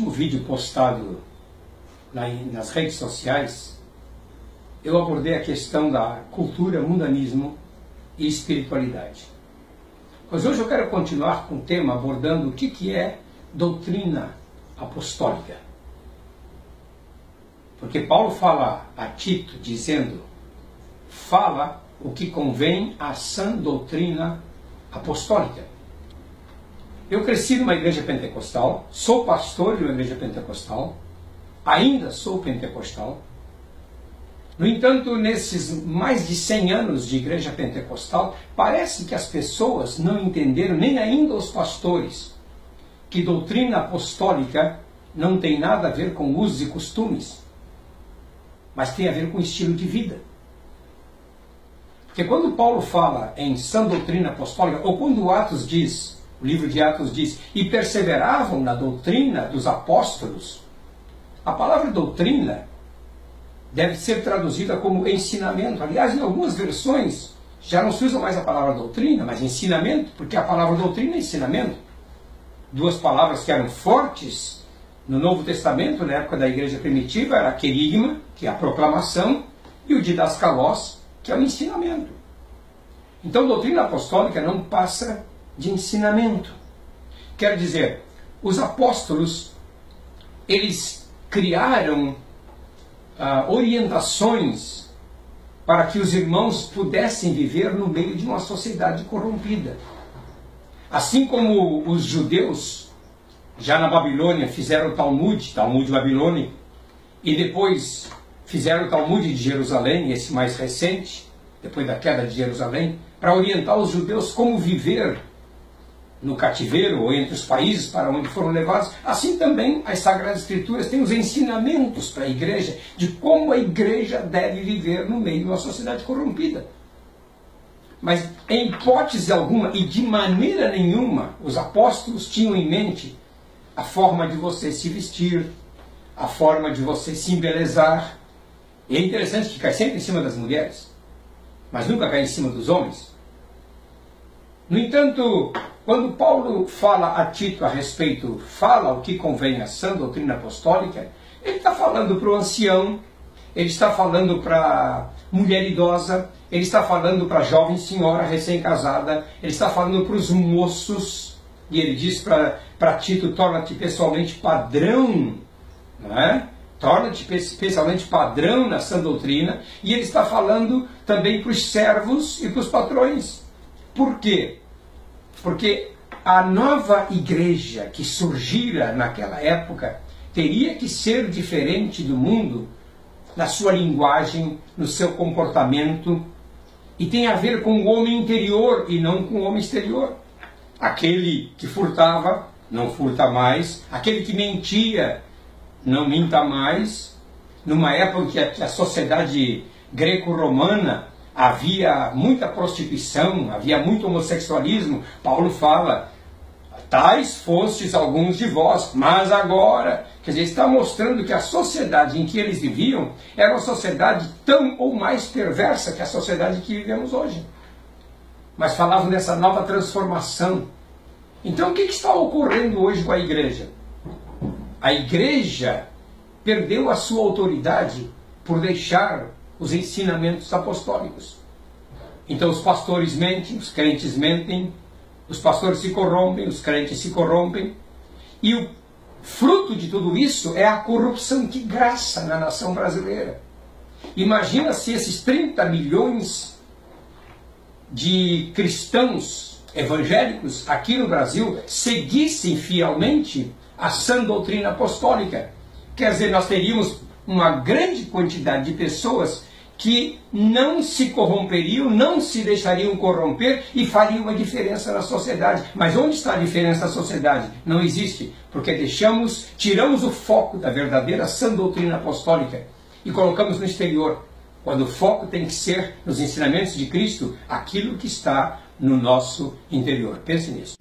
último vídeo postado nas redes sociais, eu abordei a questão da cultura, mundanismo e espiritualidade. Mas hoje eu quero continuar com o tema abordando o que é doutrina apostólica. Porque Paulo fala a Tito dizendo: fala o que convém à sã doutrina apostólica. Eu cresci numa igreja pentecostal, sou pastor de uma igreja pentecostal, ainda sou pentecostal. No entanto, nesses mais de 100 anos de igreja pentecostal, parece que as pessoas não entenderam, nem ainda os pastores, que doutrina apostólica não tem nada a ver com usos e costumes, mas tem a ver com estilo de vida. Porque quando Paulo fala em sã doutrina apostólica, ou quando o livro de Atos diz, e perseveravam na doutrina dos apóstolos, a palavra doutrina deve ser traduzida como ensinamento. Aliás, em algumas versões já não se usa mais a palavra doutrina, mas ensinamento, porque a palavra doutrina é ensinamento. Duas palavras que eram fortes no Novo Testamento, na época da igreja primitiva, era querigma, que é a proclamação, e o didaskalós, que é o ensinamento. Então, doutrina apostólica não passa de ensinamento. Quer dizer, os apóstolos, eles criaram orientações para que os irmãos pudessem viver no meio de uma sociedade corrompida. Assim como os judeus, já na Babilônia, fizeram o Talmud babilônico, e depois fizeram o Talmud de Jerusalém, esse mais recente, depois da queda de Jerusalém, para orientar os judeus como viver no cativeiro ou entre os países para onde foram levados. Assim também as Sagradas Escrituras têm os ensinamentos para a igreja de como a igreja deve viver no meio de uma sociedade corrompida. Mas em hipótese alguma e de maneira nenhuma os apóstolos tinham em mente a forma de você se vestir, a forma de você se embelezar. E é interessante que cai sempre em cima das mulheres, mas nunca cai em cima dos homens. No entanto, quando Paulo fala a Tito a respeito, fala o que convém à sã doutrina apostólica, ele está falando para o ancião, ele está falando para a mulher idosa, ele está falando para a jovem senhora recém-casada, ele está falando para os moços, e ele diz para Tito: torna-te pessoalmente padrão, não é? Torna-te especialmente padrão na sã doutrina. E ele está falando também para os servos e para os patrões. Por quê? Porque a nova igreja que surgira naquela época teria que ser diferente do mundo na sua linguagem, no seu comportamento, e tem a ver com o homem interior e não com o homem exterior. Aquele que furtava, não furta mais. Aquele que mentia, não minta mais. Numa época que a sociedade greco-romana havia muita prostituição, havia muito homossexualismo, Paulo fala: tais fostes alguns de vós, mas agora. Quer dizer, está mostrando que a sociedade em que eles viviam era uma sociedade tão ou mais perversa que a sociedade que vivemos hoje. Mas falavam dessa nova transformação. Então, o que está ocorrendo hoje com a igreja? A igreja perdeu a sua autoridade por deixar os ensinamentos apostólicos. Então os pastores mentem, os crentes mentem, os pastores se corrompem, os crentes se corrompem, e o fruto de tudo isso é a corrupção que graça na nação brasileira. Imagina se esses 30 milhões de cristãos evangélicos aqui no Brasil seguissem fielmente a sã doutrina apostólica. Quer dizer, nós teríamos uma grande quantidade de pessoas que não se corromperiam, não se deixariam corromper e fariam uma diferença na sociedade. Mas onde está a diferença na sociedade? Não existe, porque tiramos o foco da verdadeira sã doutrina apostólica e colocamos no exterior, quando o foco tem que ser nos ensinamentos de Cristo, aquilo que está no nosso interior. Pense nisso.